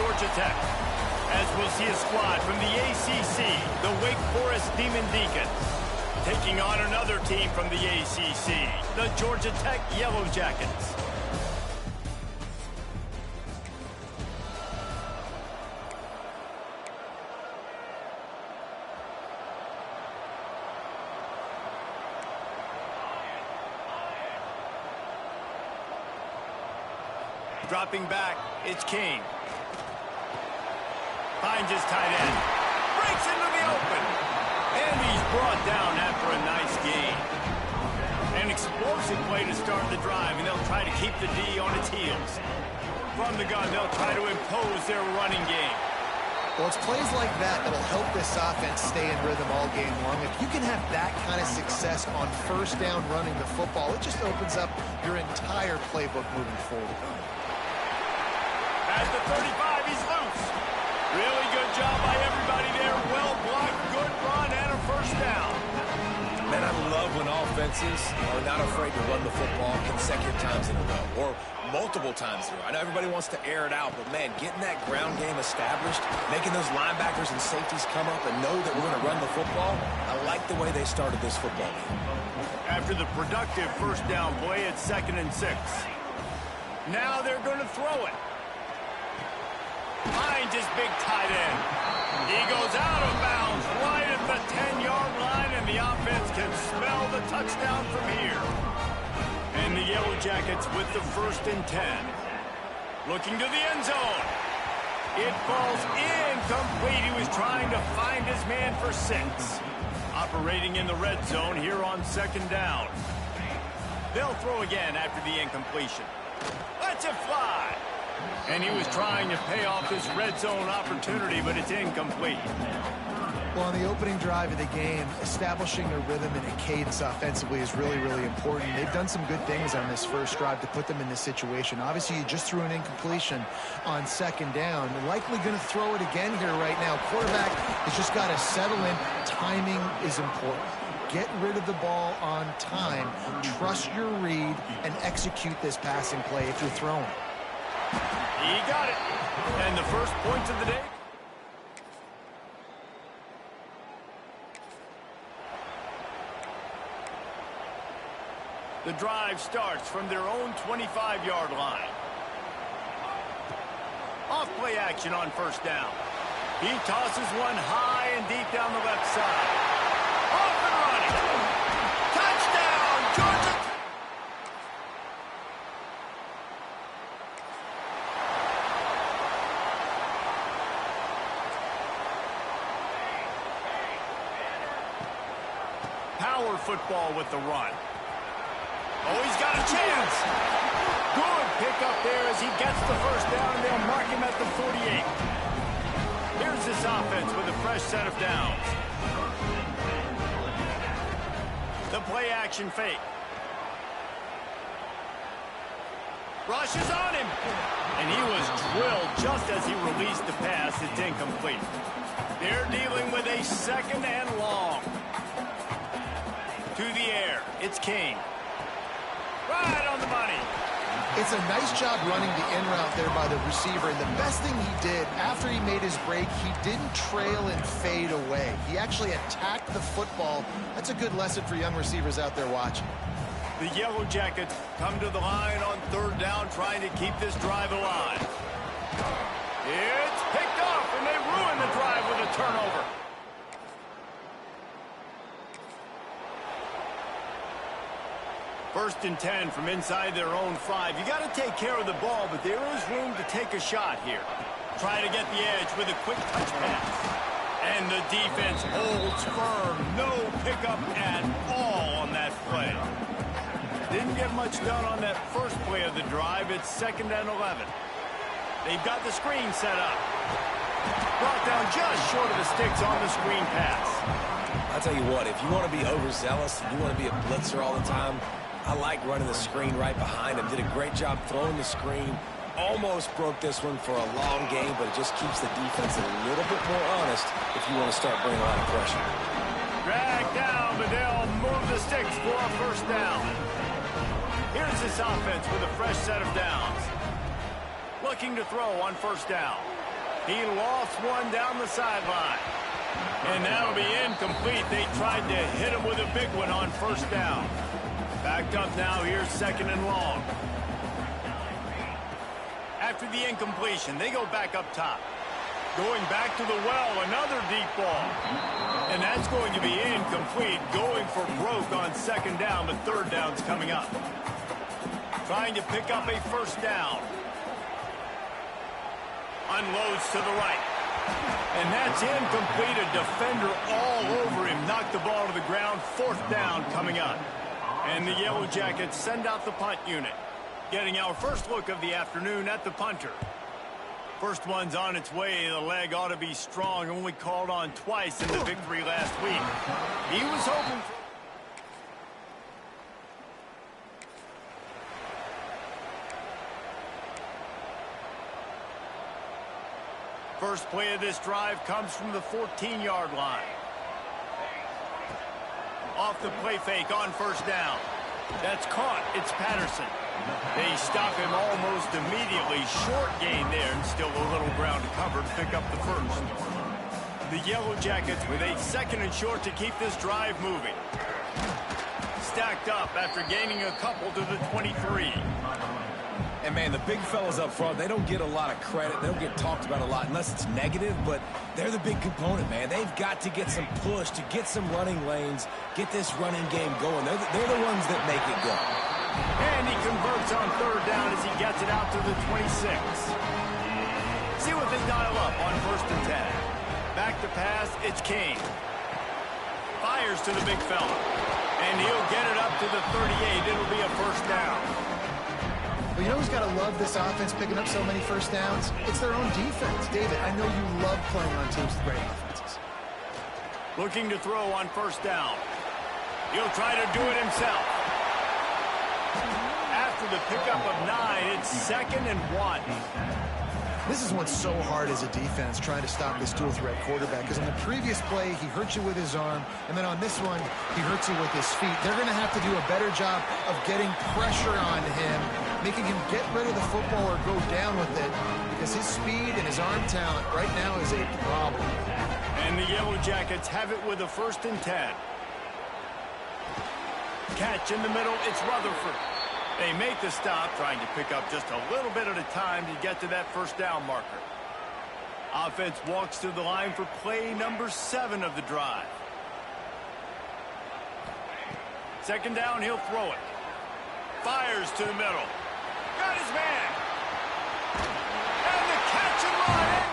Georgia Tech. As we'll see a squad from the ACC, the Wake Forest Demon Deacons, taking on another team from the ACC, the Georgia Tech Yellow Jackets. Dropping back, it's King. Finds his tight end. Breaks into the open. And he's brought down after a nice gain. An explosive play to start the drive, and they'll try to keep the D on its heels. From the gun, they'll try to impose their running game. Well, it's plays like that that'll help this offense stay in rhythm all game long. If you can have that kind of success on first down running the football, it just opens up your entire playbook moving forward. At the 35, he's loose. Really good job by everybody there. Well blocked, good run, and a first down. Man, I love when offenses are not afraid to run the football consecutive times in a row or multiple times in a row. I know everybody wants to air it out, but, man, getting that ground game established, making those linebackers and safeties come up and know that we're going to run the football, I like the way they started this football game. After the productive first down play, it's 2nd and 6. Now they're going to throw it. Finds his big tight end. He goes out of bounds right at the 10-yard line, and the offense can smell the touchdown from here. And the Yellow Jackets with the 1st and 10. Looking to the end zone. It falls incomplete. He was trying to find his man for 6. Operating in the red zone here on 2nd down. They'll throw again after the incompletion. Let's it fly. And he was trying to pay off this red zone opportunity, but it's incomplete. Well, on the opening drive of the game, establishing a rhythm and a cadence offensively is really, really important. They've done some good things on this first drive to put them in this situation. Obviously, you just threw an incompletion on 2nd down. They're likely going to throw it again here right now. Quarterback has just got to settle in. Timing is important. Get rid of the ball on time. Trust your read and execute this passing play if you're throwing. He got it. And the first points of the day. The drive starts from their own 25-yard line. Off play action on 1st down. He tosses one high and deep down the left side. Off and running. Touchdown, Georgia. Power football with the run. Oh, he's got a chance. Good pickup there as he gets the first down, and they'll mark him at the 48. Here's this offense with a fresh set of downs. The play action fake. Rushes on him. And he was drilled just as he released the pass. It's incomplete. They're dealing with a 2nd and long. To the air, it's King. Right on the money. It's a nice job running the in route there by the receiver. And the best thing he did after he made his break, he didn't trail and fade away. He actually attacked the football. That's a good lesson for young receivers out there watching. The Yellow Jackets come to the line on 3rd down, trying to keep this drive alive. It's picked off, and they ruin the drive with a turnover. First and 10 from inside their own 5. You got to take care of the ball, but there is room to take a shot here. Try to get the edge with a quick touch pass. And the defense holds firm. No pickup at all on that play. Didn't get much done on that first play of the drive. It's 2nd and 11. They've got the screen set up. Brought down just short of the sticks on the screen pass. I'll tell you what, if you want to be overzealous and you want to be a blitzer all the time, I like running the screen right behind him. Did a great job throwing the screen. Almost broke this one for a long game, but it just keeps the defense a little bit more honest if you want to start bringing a lot of pressure. Drag down, but they'll move the sticks for a first down. Here's this offense with a fresh set of downs. Look looking to throw on first down. He lost one down the sideline. And that'll be incomplete. They tried to hit him with a big one on first down. Backed up now, here's second and long. After the incompletion, they go back up top. Going back to the well, another deep ball. And that's going to be incomplete. Going for broke on second down, but third down's coming up. Trying to pick up a first down. Unloads to the right. And that's incomplete. A defender all over him. Knocked the ball to the ground. Fourth down coming up. And the Yellow Jackets send out the punt unit. Getting our first look of the afternoon at the punter. First one's on its way. The leg ought to be strong. Only called on twice in the victory last week. He was hoping for... First play of this drive comes from the 14-yard line. Off the play fake on first down. That's caught. It's Patterson. They stop him almost immediately. Short gain there, and still a little ground to cover to pick up the first. The Yellow Jackets with a second and short to keep this drive moving. Stacked up after gaining a couple to the 23. And, man, the big fellas up front, they don't get a lot of credit. They don't get talked about a lot unless it's negative, but they're the big component, man. They've got to get some push, to get some running lanes, get this running game going. They're the ones that make it go. And he converts on third down as he gets it out to the 26. See what they dial up on first and 10. Back to pass, it's Kane. Fires to the big fella. And he'll get it up to the 38. It'll be a first down. Well, you know who's got to love this offense picking up so many first downs? It's their own defense. David, I know you love playing on teams with great offenses. Looking to throw on first down. He'll try to do it himself. After the pickup of 9, it's 2nd and 1. This is what's so hard as a defense, trying to stop this dual-threat quarterback, because on the previous play, he hurt you with his arm, and then on this one, he hurts you with his feet. They're going to have to do a better job of getting pressure on him, making him get rid of the football or go down with it, because his speed and his arm talent right now is a problem. And the Yellow Jackets have it with a 1st and 10. Catch in the middle, it's Rutherford. They make the stop, trying to pick up just a little bit at a time to get to that first down marker. Offense walks to the line for play number 7 of the drive. Second down, he'll throw it. Fires to the middle. Got his man. And the catch and run.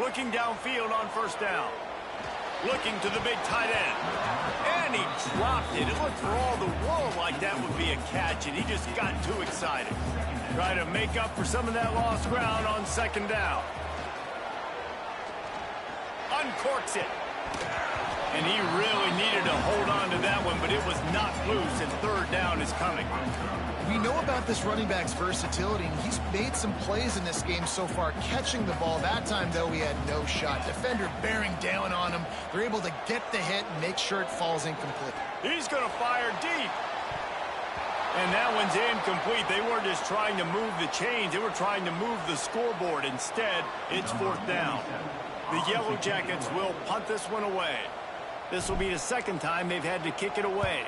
Looking downfield on first down. Looking to the big tight end. And he dropped it. It looked for all the world like that would be a catch, and he just got too excited. Try to make up for some of that lost ground on second down. Uncorks it. And he really needed to hold on to that one, but it was not loose, and third down is coming. We know about this running back's versatility, and he's made some plays in this game so far, catching the ball. That time, though, he had no shot. Defender bearing down on him. They're able to get the hit and make sure it falls incomplete. He's going to fire deep. And that one's incomplete. They weren't just trying to move the chains. They were trying to move the scoreboard. Instead, it's fourth down. The Yellow Jackets will punt this one away. This will be the second time they've had to kick it away.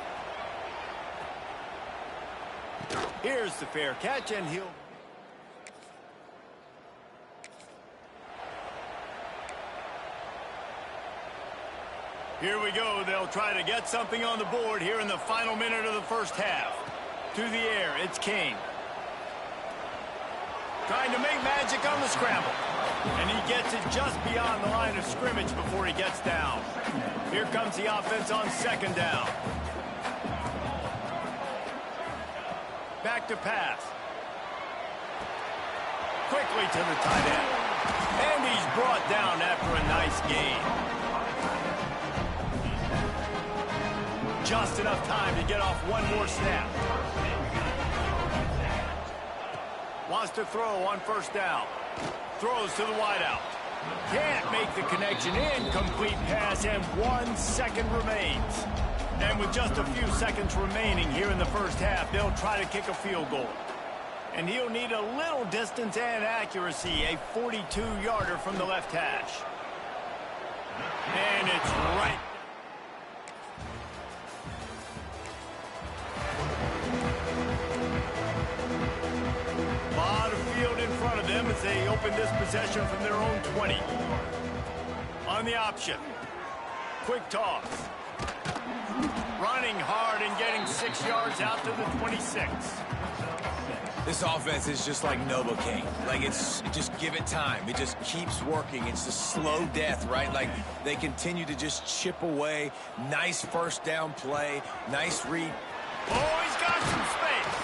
Here's the fair catch, and he'll... Here we go. They'll try to get something on the board here in the final minute of the first half. To the air, it's Kane. Trying to make magic on the scramble. And he gets it just beyond the line of scrimmage before he gets down. Here comes the offense on second down. Back to pass. Quickly to the tight end. And he's brought down after a nice gain. Just enough time to get off one more snap. Wants to throw on first down. Throws to the wideout. Can't make the connection. Incomplete pass, and 1 second remains. And with just a few seconds remaining here in the first half, they'll try to kick a field goal. And he'll need a little distance and accuracy, a 42-yarder from the left hash. And it's right. Lot of field in front of them as they open this possession from their own 20. On the option. Quick toss. Running hard and getting 6 yards out to the 26. This offense is just like Novocaine. Like, just give it time. It just keeps working. It's a slow death, right? Like, they continue to just chip away. Nice first down play. Nice read. Oh, he's got some space.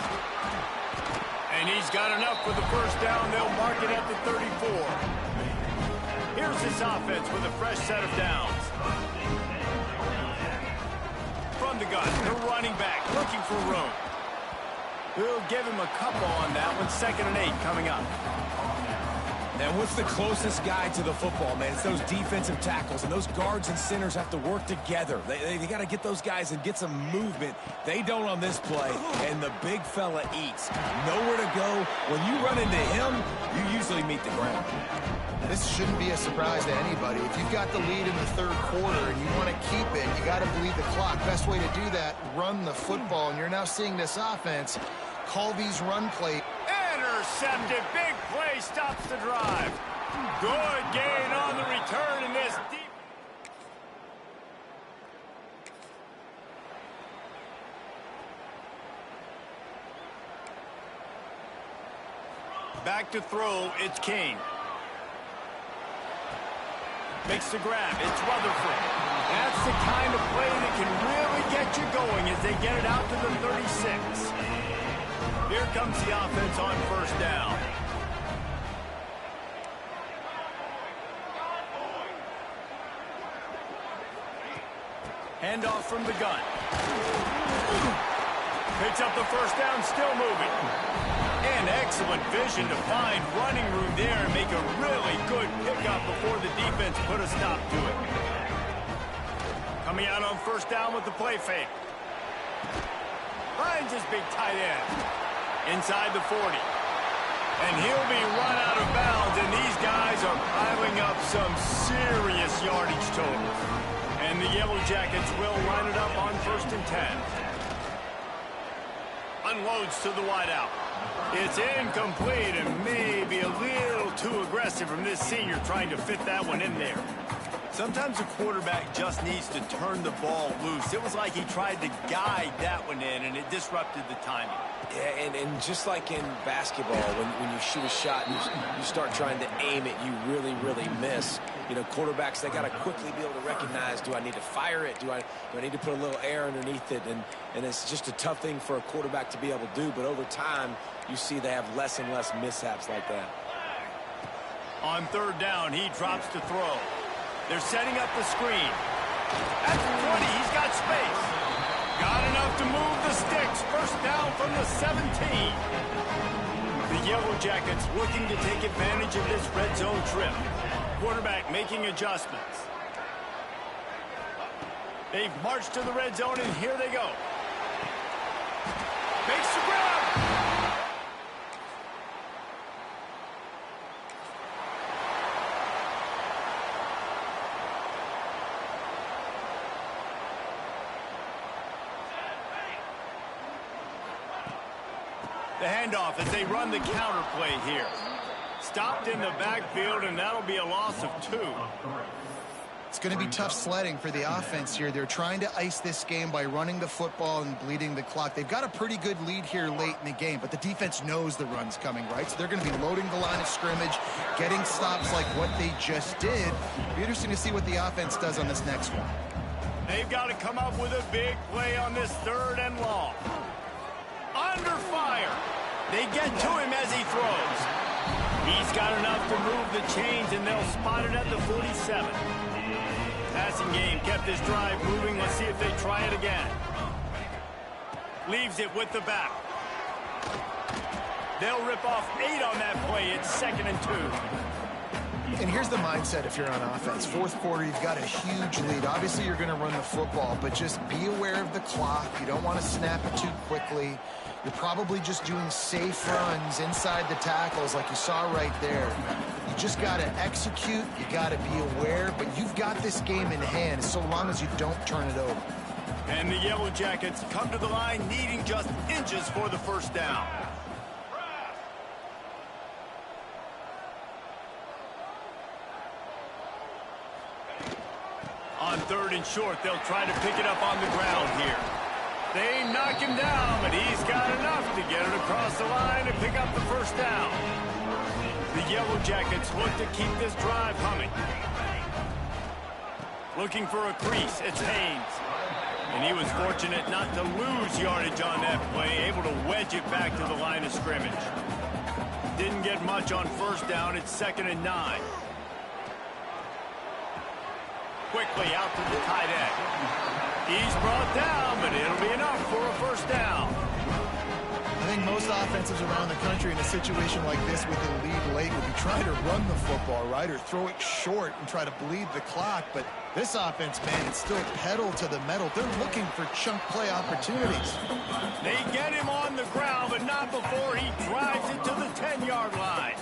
And he's got enough for the first down. They'll mark it at the 34. Here's this offense with a fresh set of downs. From the gun, the running back looking for room. We'll give him a couple on that one. 2nd and 8 coming up. And what's the closest guy to the football, man? It's those defensive tackles, and those guards and centers have to work together. They got to get those guys and get some movement. They don't on this play, and the big fella eats. Nowhere to go. When you run into him, you usually meet the ground. This shouldn't be a surprise to anybody. If you've got the lead in the 3rd quarter and you want to keep it, you got to bleed the clock. Best way to do that, run the football. And you're now seeing this offense call these run plays. Intercepted. Big play stops the drive. Good gain on the return in this deep. Back to throw. It's King. Makes the grab. It's Rutherford. That's the kind of play that can really get you going as they get it out to the 36. Here comes the offense on first down. Handoff from the gun. Picks up the first down, still moving. And excellent vision to find running room there and make a really good pickup before the defense put a stop to it. Coming out on first down with the play fake. Finds his big tight end. Inside the 40. And he'll be run out of bounds, and these guys are piling up some serious yardage totals. And the Yellow Jackets will line it up on 1st and 10. Unloads to the wideout. It's incomplete and maybe a little too aggressive from this senior trying to fit that one in there. Sometimes a quarterback just needs to turn the ball loose. It was like he tried to guide that one in, and it disrupted the timing. Yeah, and just like in basketball, when you shoot a shot and you start trying to aim it, you really, really miss. You know, quarterbacks, they got to quickly be able to recognize, do I need to fire it? Do I need to put a little air underneath it? And it's just a tough thing for a quarterback to be able to do. But over time, you see they have less and less mishaps like that. On 3rd down, he drops to throw. They're setting up the screen. At the 20, he's got space. Got enough to move the sticks. First down from the 17. The Yellow Jackets looking to take advantage of this red zone trip. Quarterback making adjustments. They've marched to the red zone, and here they go. Makes the grab. The handoff as they run the counter play here. Stopped in the backfield, and that'll be a loss of 2. It's going to be tough sledding for the offense here. They're trying to ice this game by running the football and bleeding the clock. They've got a pretty good lead here late in the game, but the defense knows the run's coming, right? So they're going to be loading the line of scrimmage, getting stops like what they just did. It'll be interesting to see what the offense does on this next one. They've got to come up with a big play on this 3rd and long. Under fire. They get to him as he throws. He's got enough to move the chains, and they'll spot it at the 47. Passing game kept this drive moving. Let's see if they try it again. Leaves it with the back. They'll rip off 8 on that play. It's 2nd and 2. And here's the mindset if you're on offense. Fourth quarter, you've got a huge lead. Obviously, you're going to run the football, but just be aware of the clock. You don't want to snap it too quickly. You're probably just doing safe runs inside the tackles like you saw right there. You just got to execute. You got to be aware, but you've got this game in hand so long as you don't turn it over. And the Yellow Jackets come to the line needing just inches for the first down. On 3rd and short, they'll try to pick it up on the ground here. They knock him down, but he's got enough to get it across the line and pick up the first down. The Yellow Jackets look to keep this drive humming. Looking for a crease, it's Haynes. And he was fortunate not to lose yardage on that play, able to wedge it back to the line of scrimmage. Didn't get much on first down, it's 2nd and 9. Quickly out to the tight end. He's brought down, but it'll be enough for a first down. I think most offenses around the country in a situation like this with a lead late would be trying to run the football, right, or throw it short and try to bleed the clock. But this offense, man, it's still pedal to the metal. They're looking for chunk play opportunities. They get him on the ground, but not before he drives it to the 10-yard line.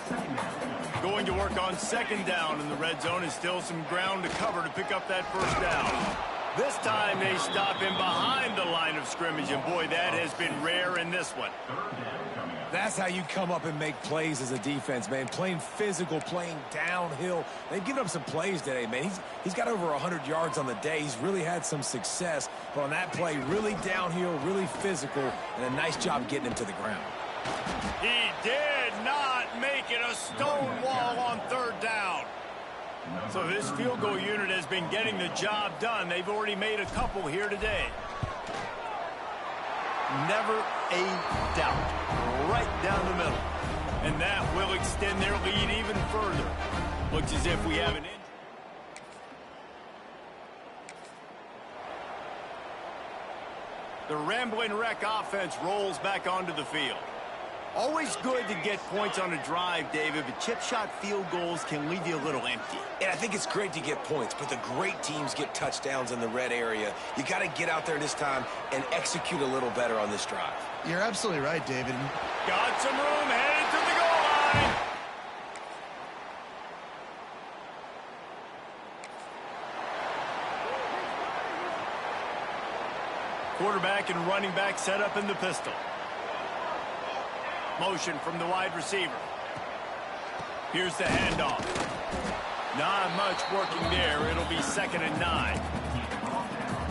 Going to work on 2nd down in the red zone, is still some ground to cover to pick up that first down. This time they stop him behind the line of scrimmage, and boy, that has been rare in this one. That's how you come up and make plays as a defense, man. Playing physical, playing downhill. They've given up some plays today, man. He's got over 100 yards on the day. He's really had some success. But on that play, really downhill, really physical, and a nice job getting him to the ground. He did not make it a stone wall on 3rd down. So this field goal unit has been getting the job done. They've already made a couple here today. Never a doubt. Right down the middle. And that will extend their lead even further. Looks as if we have an injury. The Ramblin' Wreck offense rolls back onto the field. Always good to get points on a drive, David, but chip shot field goals can leave you a little empty. And I think it's great to get points, but the great teams get touchdowns in the red area. You got to get out there this time and execute a little better on this drive. You're absolutely right, David. Got some room, headed to the goal line. Quarterback and running back set up in the pistol. Motion from the wide receiver. Here's the handoff. Not much working there. It'll be 2nd and 9.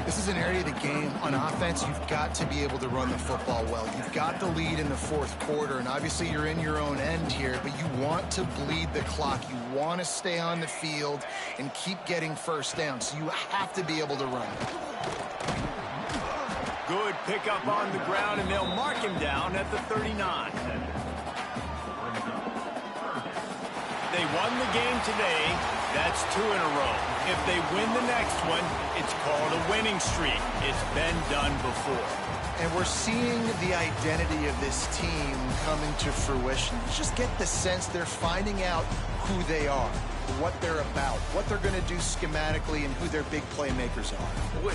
This is an area of the game. On offense, you've got to be able to run the football well. You've got the lead in the 4th quarter, and obviously you're in your own end here, but you want to bleed the clock. You want to stay on the field and keep getting first down, so you have to be able to run. Good pickup on the ground, and they'll mark him down at the 39. They won the game today. That's 2 in a row. If they win the next one, it's called a winning streak. It's been done before. And we're seeing the identity of this team coming to fruition. You just get the sense they're finding out who they are, what they're about, what they're going to do schematically, and who their big playmakers are.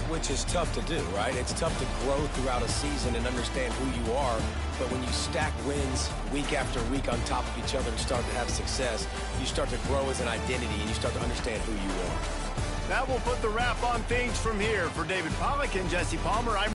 Which is tough to do, right? It's tough to grow throughout a season and understand who you are. But when you stack wins week after week on top of each other and start to have success, you start to grow as an identity and you start to understand who you are. That will put the wrap on things from here. For David Pollack and Jesse Palmer, I'm